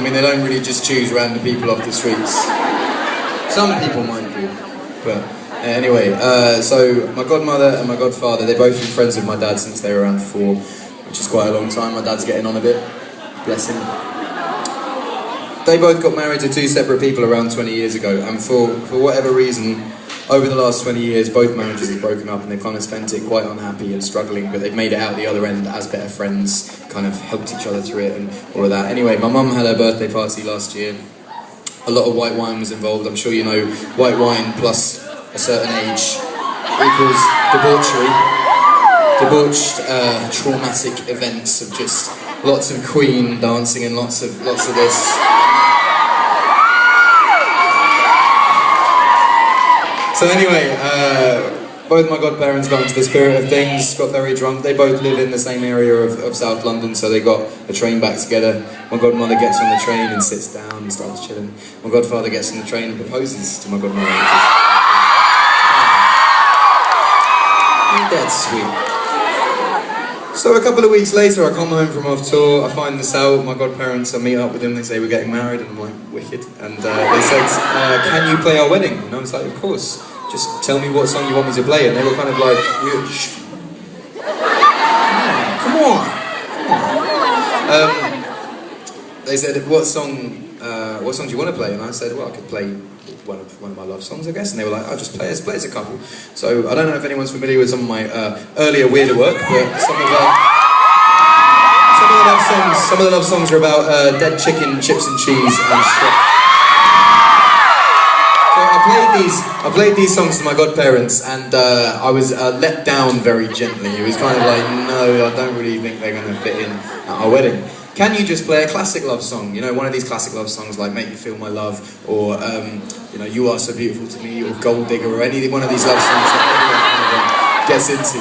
mean, they don't really just choose random people off the streets. Some people might do, but anyway, so my godmother and my godfather, they've both been friends with my dad since they were around 4, which is quite a long time. My dad's getting on a bit, bless him. They both got married to 2 separate people around 20 years ago, and for whatever reason, over the last 20 years, both marriages have broken up and they've kind of spent it quite unhappy and struggling, but they've made it out the other end as better friends, kind of helped each other through it and all of that. Anyway, my mum had her birthday party last year. A lot of white wine was involved. I'm sure you know white wine plus a certain age equals debauchery. Debauched, traumatic events of just lots of Queen dancing and lots of this. So anyway, both my godparents got into the spirit of things, got very drunk. They both live in the same area of South London, so they got a train back together. My godmother gets on the train and sits down and starts chilling. My godfather gets on the train and proposes to my godmother. That's sweet. So a couple of weeks later, I come home from off tour, I find this out, my godparents, I meet up with them, they say we're getting married, and I'm like, wicked. And they said, can you play our wedding? And I was like, of course, just tell me what song you want me to play. And they were kind of like, come on. They said, what song do you want to play? And I said, well, I could play one of my love songs, I guess. And they were like, oh, just play us a couple. So I don't know if anyone's familiar with some of my earlier weirder work, but some of the love songs are about dead chicken, chips and cheese, and shit. So I played these songs to my godparents, and I was let down very gently. It was kind of like, no, I don't really think they're going to fit in at our wedding. Can you just play a classic love song? You know, one of these classic love songs like Make You Feel My Love, or you know, You Are So Beautiful to Me, or Gold Digger, or any one of these love songs that everyone kind of gets into.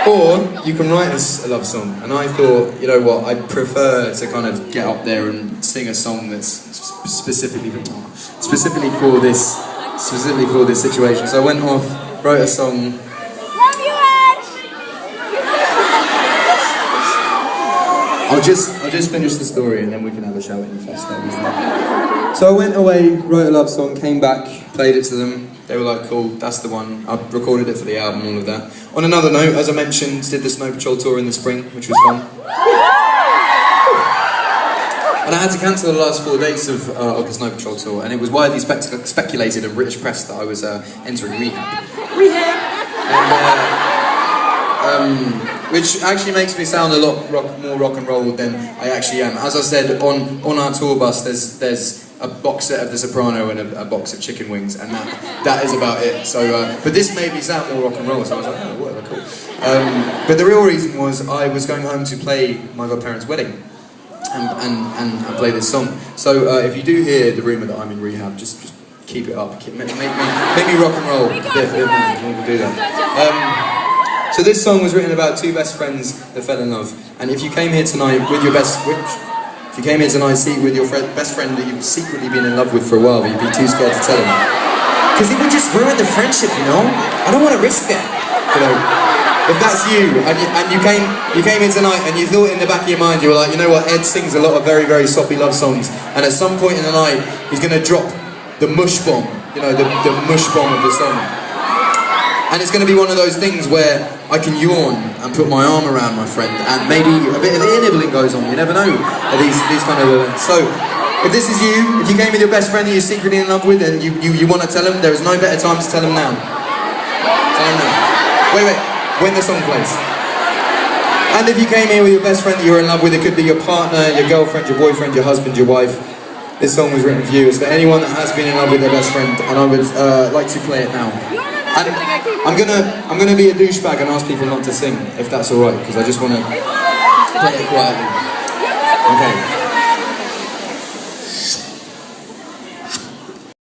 Or you can write us a love song. And I thought, you know what, I'd prefer to kind of get up there and sing a song that's specifically for this situation. So I went off, wrote a song. I'll just finish the story and then we can have a shout in the fest. So I went away, wrote a love song, came back, played it to them. They were like, cool, that's the one. I recorded it for the album, all of that. On another note, as I mentioned, did the Snow Patrol tour in the spring, which was fun. And I had to cancel the last 4 dates of the Snow Patrol tour, and it was widely speculated in British press that I was entering rehab. Which actually makes me sound a lot more rock and roll than I actually am. As I said, on our tour bus, there's a box set of The Soprano and a box of chicken wings, and that is about it. So, but this made me sound more rock and roll, so I was like, oh, whatever, cool. But the real reason was I was going home to play my godparents' wedding and play this song. So if you do hear the rumour that I'm in rehab, just keep it up. Make me rock and roll. We'll do that. So this song was written about 2 best friends that fell in love. And if you came here tonight with your best friend that you've secretly been in love with for a while, but you'd be too scared to tell him, because it would just ruin the friendship, you know. I don't want to risk it. You know, if that's you and you came in tonight and you thought in the back of your mind, you were like, you know what, Ed sings a lot of very, very soppy love songs, and at some point in the night he's going to drop the mush bomb, you know, the mush bomb of the song. And it's going to be one of those things where I can yawn and put my arm around my friend, and maybe a bit of ear nibbling goes on. You never know at these kind of events. So, if this is you, if you came with your best friend that you're secretly in love with, and you want to tell him, there is no better time to tell him now. Tell him now. Wait, when the song plays. And if you came here with your best friend that you were in love with, it could be your partner, your girlfriend, your boyfriend, your husband, your wife. This song was written for you. It's for anyone that has been in love with their best friend, and I would like to play it now. And I'm gonna be a douchebag and ask people not to sing, if that's alright, because I just want to play it quietly. Okay.